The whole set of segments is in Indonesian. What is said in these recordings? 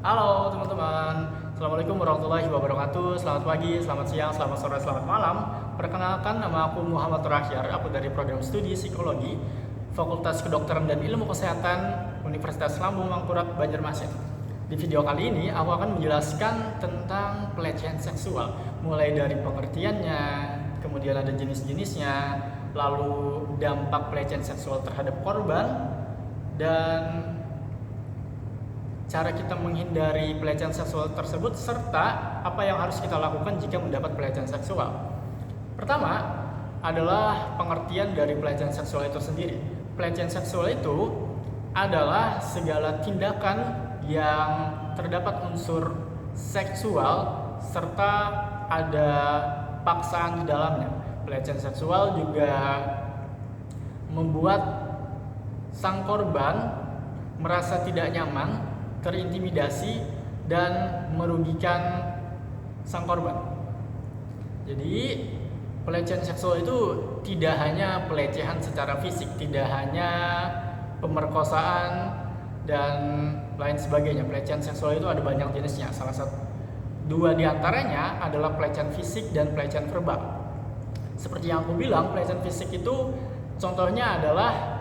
Halo teman-teman, Assalamualaikum warahmatullahi wabarakatuh. Selamat pagi, selamat siang, selamat sore, selamat malam. Perkenalkan, nama aku Muhammad Terakhir. Aku dari program studi psikologi Fakultas Kedokteran dan Ilmu Kesehatan Universitas Lambung Mangkurat Banjarmasin. Di video kali ini aku akan menjelaskan tentang pelecehan seksual, mulai dari pengertiannya, kemudian ada jenis-jenisnya, lalu dampak pelecehan seksual terhadap korban, dan cara kita menghindari pelecehan seksual tersebut, serta apa yang harus kita lakukan jika mendapat pelecehan seksual. Pertama adalah pengertian dari pelecehan seksual itu sendiri. Pelecehan seksual itu adalah segala tindakan yang terdapat unsur seksual serta ada paksaan di dalamnya. Pelecehan seksual juga membuat sang korban merasa tidak nyaman, terintimidasi, dan merugikan sang korban. Jadi pelecehan seksual itu tidak hanya pelecehan secara fisik, tidak hanya pemerkosaan dan lain sebagainya. Pelecehan seksual itu ada banyak jenisnya. Dua diantaranya adalah pelecehan fisik dan pelecehan verbal. Seperti yang aku bilang, pelecehan fisik itu contohnya adalah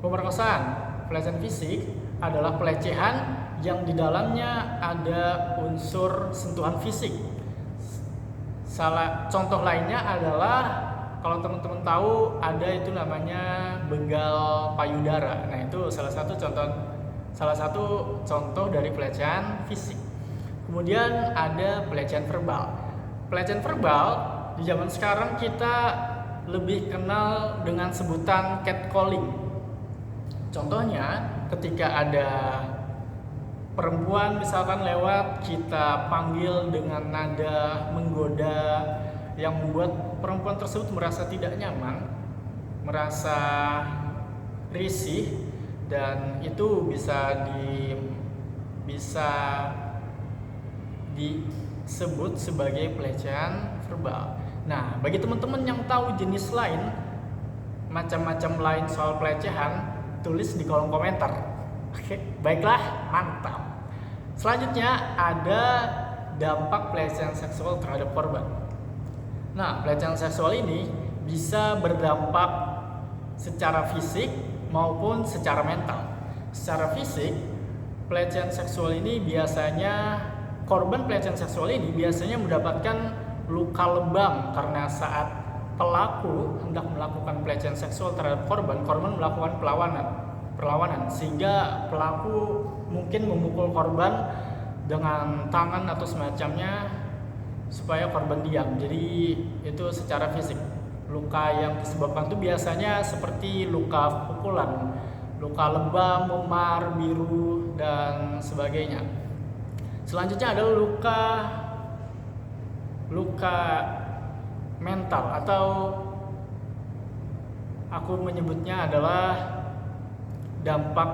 pemerkosaan. Pelecehan fisik adalah pelecehan yang di dalamnya ada unsur sentuhan fisik. Contoh lainnya adalah, kalau teman-teman tahu, ada itu namanya begal payudara. Nah, itu salah satu contoh dari pelecehan fisik. Kemudian ada pelecehan verbal. Pelecehan verbal di zaman sekarang kita lebih kenal dengan sebutan catcalling. Contohnya, ketika ada perempuan misalkan lewat, kita panggil dengan nada menggoda yang membuat perempuan tersebut merasa tidak nyaman, merasa risih, dan itu bisa disebut sebagai pelecehan verbal. Nah, bagi teman-teman yang tahu jenis lain, macam-macam lain soal pelecehan, tulis di kolom komentar. Oke, baiklah, mantap. Selanjutnya ada dampak pelecehan seksual terhadap korban. Nah, pelecehan seksual ini bisa berdampak secara fisik maupun secara mental. Secara fisik, korban pelecehan seksual ini biasanya mendapatkan luka lebam karena saat pelaku hendak melakukan pelecehan seksual terhadap korban melakukan perlawanan, sehingga pelaku mungkin memukul korban dengan tangan atau semacamnya supaya korban diam. Jadi itu secara fisik. Luka yang disebabkan itu biasanya seperti luka pukulan, luka lebam, memar, biru, dan sebagainya. Selanjutnya adalah luka mental, atau aku menyebutnya adalah dampak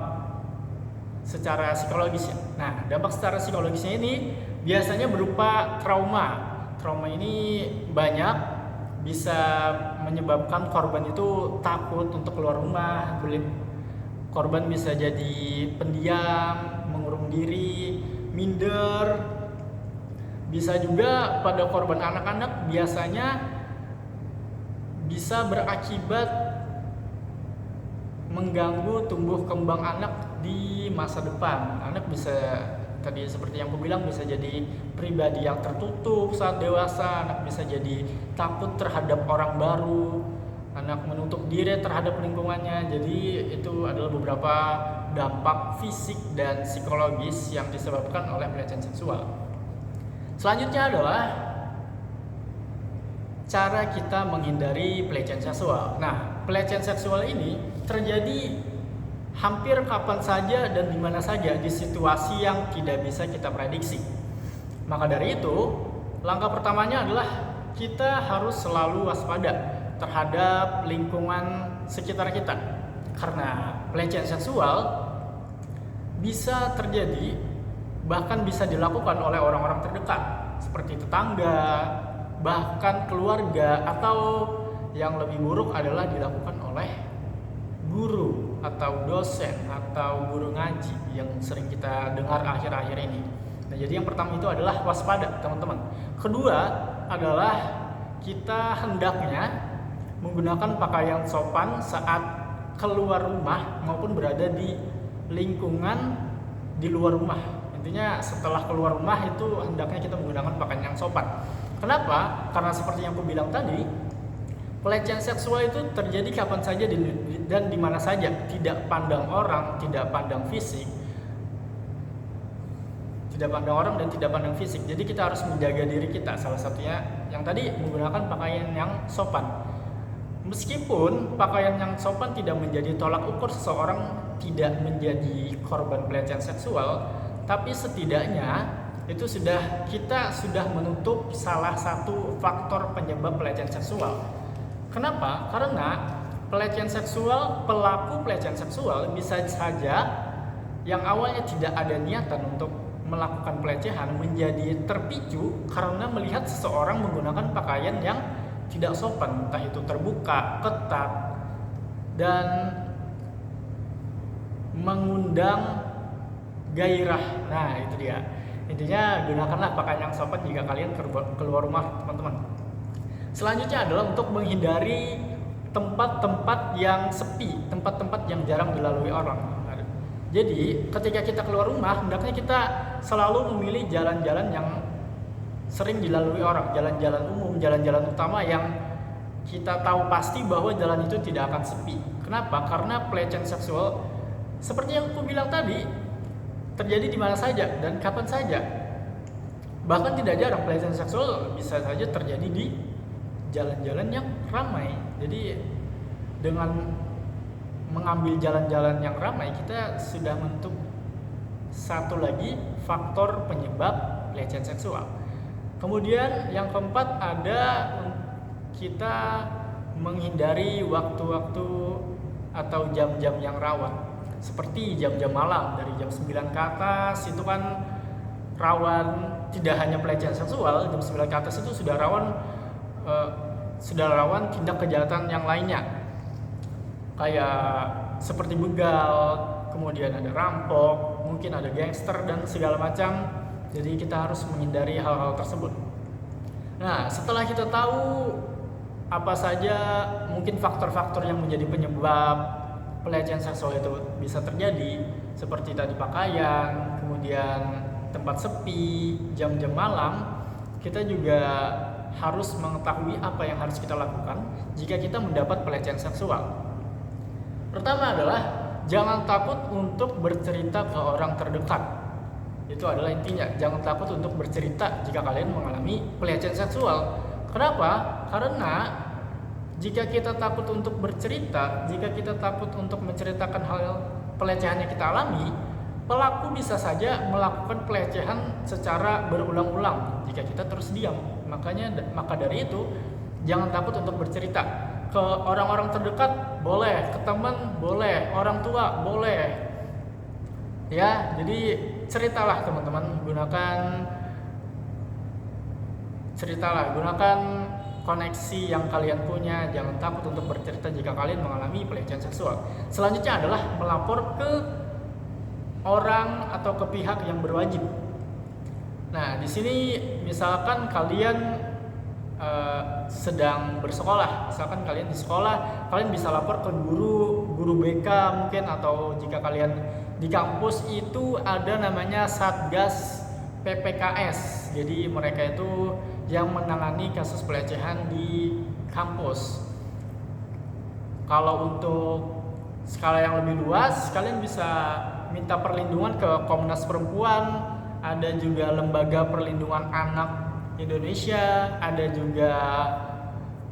secara psikologisnya. Nah, dampak secara psikologisnya ini biasanya berupa trauma. Trauma ini banyak, bisa menyebabkan korban itu takut untuk keluar rumah. Korban bisa jadi pendiam, mengurung diri, minder. Bisa juga pada korban anak-anak biasanya bisa berakibat mengganggu tumbuh kembang anak di masa depan. Anak bisa, tadi seperti yang aku bilang, bisa jadi pribadi yang tertutup saat dewasa. Anak bisa jadi takut terhadap orang baru. Anak menutup diri terhadap lingkungannya. Jadi itu adalah beberapa dampak fisik dan psikologis yang disebabkan oleh pelecehan seksual. Selanjutnya adalah cara kita menghindari pelecehan seksual. Nah, pelecehan seksual ini terjadi hampir kapan saja dan di mana saja, di situasi yang tidak bisa kita prediksi. Maka dari itu, langkah pertamanya adalah kita harus selalu waspada terhadap lingkungan sekitar kita. Karena pelecehan seksual bisa terjadi, bahkan bisa dilakukan oleh orang-orang terdekat, seperti tetangga, bahkan keluarga, atau yang lebih buruk adalah dilakukan oleh guru atau dosen atau guru ngaji yang sering kita dengar akhir-akhir ini. Nah, jadi yang pertama itu adalah waspada, teman-teman. Kedua adalah kita hendaknya menggunakan pakaian sopan saat keluar rumah maupun berada di lingkungan di luar rumah. Intinya setelah keluar rumah itu hendaknya kita menggunakan pakaian yang sopan. Kenapa? Karena seperti yang aku bilang tadi, pelecehan seksual itu terjadi kapan saja dan di mana saja, tidak pandang orang, tidak pandang fisik. Tidak pandang orang dan tidak pandang fisik. Jadi kita harus menjaga diri kita. Salah satunya yang tadi menggunakan pakaian yang sopan. Meskipun pakaian yang sopan tidak menjadi tolak ukur seseorang tidak menjadi korban pelecehan seksual, tapi setidaknya itu kita sudah menutup salah satu faktor penyebab pelecehan seksual. Kenapa? Karena pelaku pelecehan seksual bisa saja yang awalnya tidak ada niatan untuk melakukan pelecehan menjadi terpicu karena melihat seseorang menggunakan pakaian yang tidak sopan, entah itu terbuka, ketat, dan mengundang gairah. Nah, itu dia. Intinya gunakanlah pakaian yang sopan jika kalian keluar rumah, teman-teman. Selanjutnya adalah untuk menghindari tempat-tempat yang sepi, tempat-tempat yang jarang dilalui orang. Jadi, ketika kita keluar rumah, hendaknya kita selalu memilih jalan-jalan yang sering dilalui orang, jalan-jalan umum, jalan-jalan utama yang kita tahu pasti bahwa jalan itu tidak akan sepi. Kenapa? Karena pelecehan seksual seperti yang aku bilang tadi terjadi di mana saja dan kapan saja. Bahkan tidak jarang pelecehan seksual bisa saja terjadi di jalan-jalan yang ramai. Jadi dengan mengambil jalan-jalan yang ramai, kita sudah menentukan satu lagi faktor penyebab pelecehan seksual. Kemudian yang keempat ada kita menghindari waktu-waktu atau jam-jam yang rawan. Seperti jam-jam malam dari jam 9 ke atas itu kan rawan, tidak hanya pelecehan seksual, jam 9 ke atas itu sudah rawan tindak kejahatan yang lainnya. Kayak seperti begal, kemudian ada rampok, mungkin ada gangster dan segala macam. Jadi kita harus menghindari hal-hal tersebut. Nah, setelah kita tahu apa saja mungkin faktor-faktor yang menjadi penyebab pelecehan seksual itu bisa terjadi, seperti tadi pakaian, kemudian tempat sepi, jam-jam malam, kita juga harus mengetahui apa yang harus kita lakukan jika kita mendapat pelecehan seksual. Pertama adalah jangan takut untuk bercerita ke orang terdekat. Itu adalah intinya, jangan takut untuk bercerita jika kalian mengalami pelecehan seksual. Kenapa? Karena jika kita takut untuk bercerita, jika kita takut untuk menceritakan hal pelecehan yang kita alami, pelaku bisa saja melakukan pelecehan secara berulang-ulang jika kita terus diam. Maka dari itu, jangan takut untuk bercerita. Ke orang-orang terdekat boleh, ke teman boleh, orang tua boleh. Ya, jadi ceritalah teman-teman, gunakan koneksi yang kalian punya. Jangan takut untuk bercerita jika kalian mengalami pelecehan seksual. Selanjutnya adalah melapor ke orang atau ke pihak yang berwajib. Nah, di sini misalkan kalian sedang bersekolah, misalkan kalian di sekolah, kalian bisa lapor ke guru BK mungkin, atau jika kalian di kampus itu ada namanya Satgas PPKS. Jadi mereka itu yang menangani kasus pelecehan di kampus. Kalau untuk skala yang lebih luas, kalian bisa minta perlindungan ke Komnas Perempuan, ada juga Lembaga Perlindungan Anak Indonesia, ada juga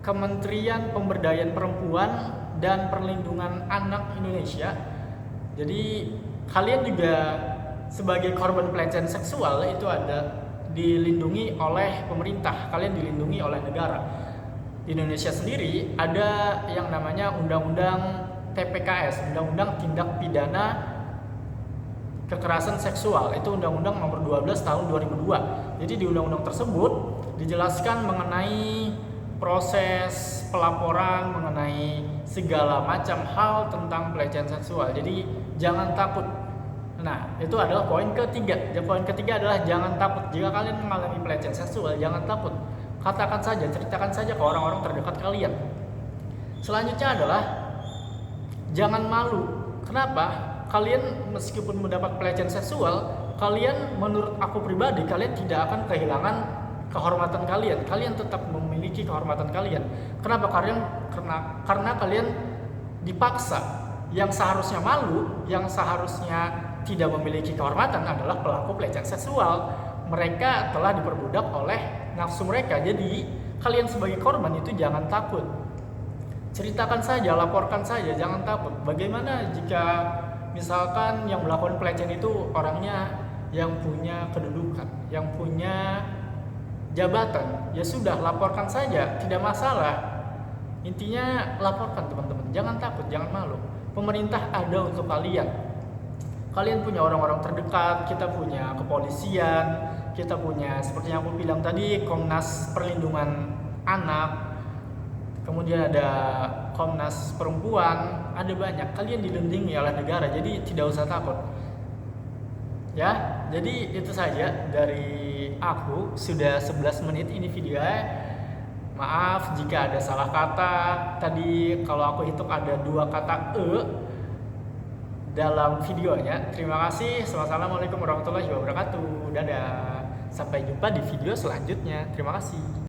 Kementerian Pemberdayaan Perempuan dan Perlindungan Anak Indonesia. Jadi kalian juga sebagai korban pelecehan seksual itu ada dilindungi oleh pemerintah, kalian dilindungi oleh negara. Di Indonesia sendiri ada yang namanya Undang-Undang TPKS, Undang-Undang Tindak Pidana Kekerasan Seksual. Itu Undang-Undang nomor 12 tahun 2002. Jadi di undang-undang tersebut dijelaskan mengenai proses pelaporan mengenai segala macam hal tentang pelecehan seksual. Jadi jangan takut. Nah, itu adalah poin ketiga. Poin ketiga adalah jangan takut. Jika kalian mengalami pelecehan seksual, jangan takut. Katakan saja, ceritakan saja ke orang-orang terdekat kalian. Selanjutnya adalah jangan malu. Kenapa? Kalian meskipun mendapat pelecehan seksual, kalian menurut aku pribadi, kalian tidak akan kehilangan kehormatan kalian. Kalian tetap memiliki kehormatan kalian. Kenapa? Karena kalian dipaksa. Yang seharusnya malu, yang seharusnya tidak memiliki kehormatan adalah pelaku pelecehan seksual. Mereka telah diperbudak oleh nafsu mereka. Jadi kalian sebagai korban itu jangan takut. Ceritakan saja, laporkan saja, jangan takut. Bagaimana jika misalkan yang melakukan pelecehan itu orangnya yang punya kedudukan, yang punya jabatan? Ya sudah, laporkan saja, tidak masalah. Intinya laporkan teman-teman, jangan takut, jangan malu. Pemerintah ada untuk kalian. Kalian punya orang-orang terdekat, kita punya kepolisian, kita punya seperti yang aku bilang tadi, Komnas Perlindungan Anak, kemudian ada Komnas Perempuan, ada banyak. Kalian dilindungi oleh negara, jadi tidak usah takut. Ya, jadi itu saja dari aku. Sudah 11 menit ini videonya. Maaf jika ada salah kata. Tadi kalau aku hitung ada 2 kata dalam videonya. Terima kasih. Wassalamualaikum warahmatullahi wabarakatuh. Dadah. Sampai jumpa di video selanjutnya. Terima kasih.